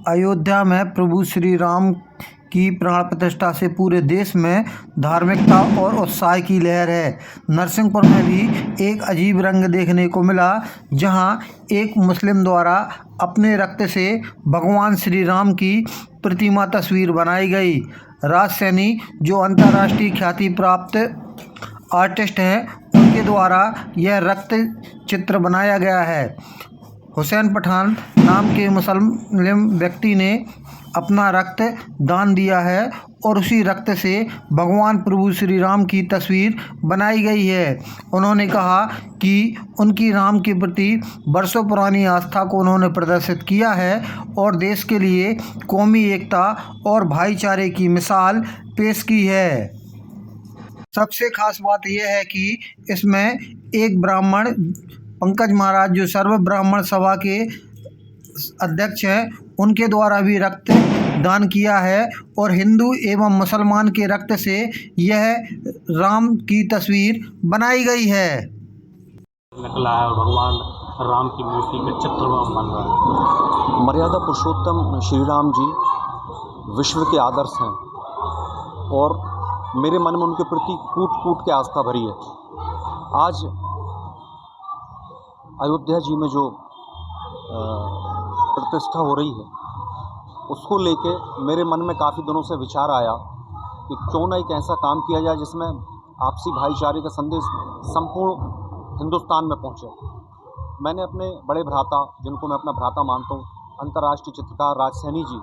अयोध्या में प्रभु श्री राम की प्राण प्रतिष्ठा से पूरे देश में धार्मिकता और उत्साह की लहर है। नरसिंहपुर में भी एक अजीब रंग देखने को मिला, जहां एक मुस्लिम द्वारा अपने रक्त से भगवान श्री राम की प्रतिमा तस्वीर बनाई गई। राज सैनी, जो अंतर्राष्ट्रीय ख्याति प्राप्त आर्टिस्ट हैं, उनके द्वारा यह रक्त चित्र बनाया गया है। हुसैन पठान नाम के मुस्लिम व्यक्ति ने अपना रक्त दान दिया है और उसी रक्त से भगवान प्रभु श्री राम की तस्वीर बनाई गई है। उन्होंने कहा कि उनकी राम के प्रति बरसों पुरानी आस्था को उन्होंने प्रदर्शित किया है और देश के लिए कौमी एकता और भाईचारे की मिसाल पेश की है। सबसे खास बात यह है कि इसमें एक ब्राह्मण पंकज महाराज, जो सर्व ब्राह्मण सभा के अध्यक्ष हैं, उनके द्वारा भी रक्त दान किया है और हिंदू एवं मुसलमान के रक्त से यह राम की तस्वीर बनाई गई है। निकला है और भगवान राम की मूर्ति का चित्र बन रहा है। मर्यादा पुरुषोत्तम श्री राम जी विश्व के आदर्श हैं और मेरे मन में उनके प्रति कूट कूट के आस्था भरी है। आज अयोध्या जी में जो प्रतिष्ठा हो रही है, उसको लेके मेरे मन में काफ़ी दिनों से विचार आया कि क्यों ना एक ऐसा काम किया जाए जिसमें आपसी भाईचारे का संदेश संपूर्ण हिंदुस्तान में पहुंचे। मैंने अपने बड़े भ्राता, जिनको मैं अपना भ्राता मानता हूं, अंतर्राष्ट्रीय चित्रकार राज सैनी जी,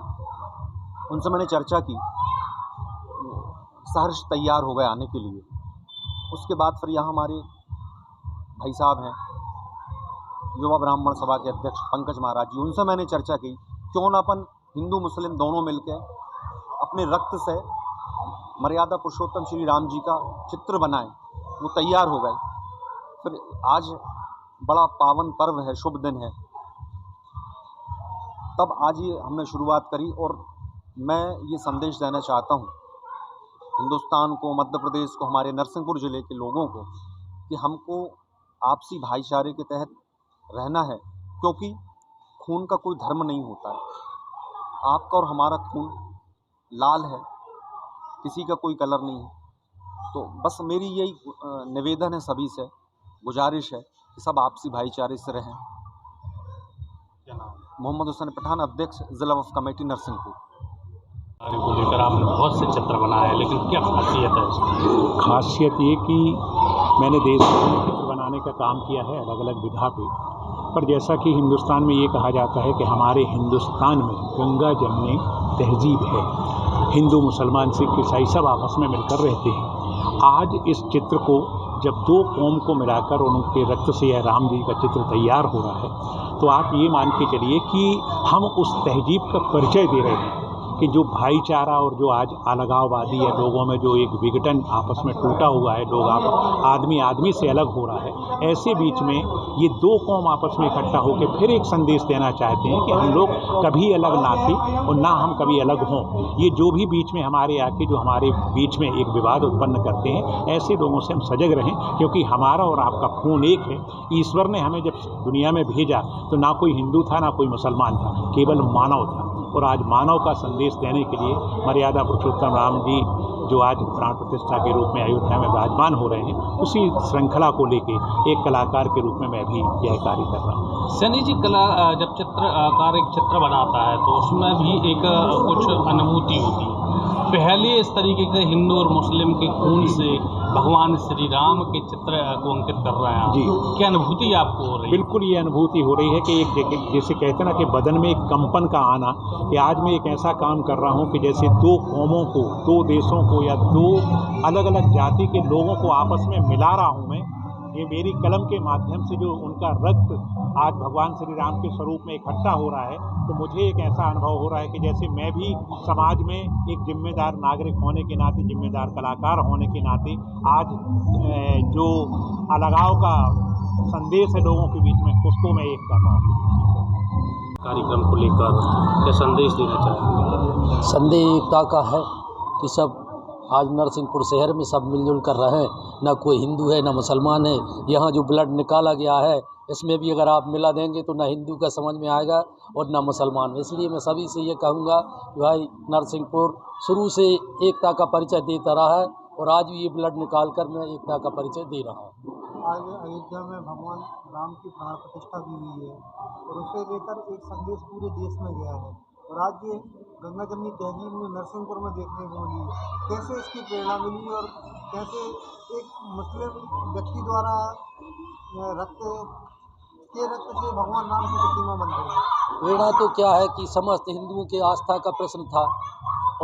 उनसे मैंने चर्चा की। सहर्ष तैयार हो गए आने के लिए। उसके बाद फिर यहाँ हमारे भाई साहब हैं, युवा ब्राह्मण सभा के अध्यक्ष पंकज महाराज जी, उनसे मैंने चर्चा की क्यों ना अपन हिंदू मुस्लिम दोनों मिलकर अपने रक्त से मर्यादा पुरुषोत्तम श्री राम जी का चित्र बनाएं। वो तैयार हो गए। फिर आज बड़ा पावन पर्व है, शुभ दिन है, तब आज ये हमने शुरुआत करी। और मैं ये संदेश देना चाहता हूँ हिंदुस्तान को, मध्य प्रदेश को, हमारे नरसिंहपुर ज़िले के लोगों को कि हमको आपसी भाईचारे के तहत रहना है, क्योंकि खून का कोई धर्म नहीं होता है। आपका और हमारा खून लाल है, किसी का कोई कलर नहीं है। तो बस मेरी यही निवेदन है, सभी से गुजारिश है कि सब आपसी भाईचारे से रहें। मोहम्मद हुसैन पठान, अध्यक्ष जिला वक्फ कमेटी नरसिंहपुर। को लेकर आपने बहुत से चित्र बनाए हैं, लेकिन क्या खासियत है इसमें? खासियत ये कि मैंने देश में चित्र बनाने का काम किया है अलग अलग विधा पे, पर जैसा कि हिंदुस्तान में ये कहा जाता है कि हमारे हिंदुस्तान में गंगा जमनी तहजीब है, हिंदू मुसलमान सिख ईसाई सब आपस में मिलकर रहते हैं। आज इस चित्र को जब दो कौम को मिलाकर उनके रक्त से यह राम जी का चित्र तैयार हो रहा है, तो आप ये मान के चलिए कि हम उस तहजीब का परिचय दे रहे हैं कि जो भाईचारा और जो आज अलगाववादी है, लोगों में जो एक विघटन आपस में टूटा हुआ है, लोग आदमी आदमी से अलग हो रहा है, ऐसे बीच में ये दो कौम आपस में इकट्ठा होकर फिर एक संदेश देना चाहते हैं कि हम लोग कभी अलग ना थे और ना हम कभी अलग हों। ये जो भी बीच में हमारे आके जो हमारे बीच में एक विवाद उत्पन्न करते हैं, ऐसे लोगों से हम सजग रहें, क्योंकि हमारा और आपका खून एक है। ईश्वर ने हमें जब दुनिया में भेजा तो ना कोई हिंदू था ना कोई मुसलमान था, केवल मानव था। और आज मानव का संदेश देने के लिए मर्यादा पुरुषोत्तम राम जी जो आज प्राण प्रतिष्ठा के रूप में अयोध्या में विराजमान हो रहे हैं, उसी श्रृंखला को लेके एक कलाकार के रूप में मैं भी यह कार्य कर रहा हूँ। सैनी जी, जब चित्रकार एक चित्र बनाता है तो उसमें भी एक कुछ अनुभूति होती है। पहले इस तरीके से हिंदू और मुस्लिम के खून से भगवान श्री राम के चित्र को अंकित कर रहे हैं जी, क्या अनुभूति आपको हो रही है? बिल्कुल ये अनुभूति हो रही है कि एक जैसे कहते हैं ना कि बदन में एक कंपन का आना, कि आज मैं एक ऐसा काम कर रहा हूँ कि जैसे दो कौमों को, दो देशों को या दो अलग अलग जाति के लोगों को आपस में मिला रहा हूँ मैं। ये मेरी कलम के माध्यम से जो उनका रक्त आज भगवान श्री राम के स्वरूप में इकट्ठा हो रहा है, तो मुझे एक ऐसा अनुभव हो रहा है कि जैसे मैं भी समाज में एक जिम्मेदार नागरिक होने के नाते, जिम्मेदार कलाकार होने के नाते आज जो अलगाव का संदेश है लोगों के बीच में, उसको मैं एक कर रहा हूँ। कार्यक्रम को लेकर क्या संदेश देना चाहेंगे? संदेश एकता का है कि सब आज नरसिंहपुर शहर में सब मिलजुल कर रहे हैं, ना कोई हिंदू है ना मुसलमान है। यहाँ जो ब्लड निकाला गया है इसमें भी अगर आप मिला देंगे तो ना हिंदू का समझ में आएगा और ना मुसलमान में। इसलिए मैं सभी से ये कहूँगा कि भाई नरसिंहपुर शुरू से एकता का परिचय देता रहा है और आज भी ये ब्लड निकाल कर मैं एकता का परिचय दे रहा हूँ। आज अयोध्या में भगवान राम की प्राण प्रतिष्ठा भी हुई है और उसे लेकर एक संदेश पूरे देश में गया है और आज ये गंगा जमनी तहजीब में नरसिंहपुर में देखने को मिली है। कैसे इसकी प्रेरणा मिली और कैसे एक मुस्लिम व्यक्ति द्वारा रक्त से भगवान राम की प्रतिमा बन गई? प्रेरणा तो क्या है कि समस्त हिंदुओं के आस्था का प्रश्न था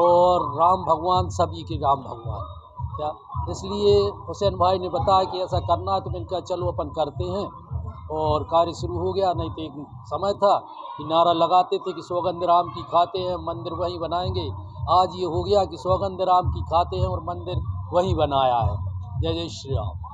और राम भगवान सभी के राम भगवान क्या, इसलिए हुसैन भाई ने बताया कि ऐसा करना है तो मैंने कहा चलो अपन करते हैं और कार्य शुरू हो गया। नहीं तो एक समय था कि नारा लगाते थे कि सौगंध राम की खाते हैं मंदिर वहीं बनाएंगे। आज ये हो गया कि सौगंध राम की खाते हैं और मंदिर वहीं बनाया है। जय जय श्री राम।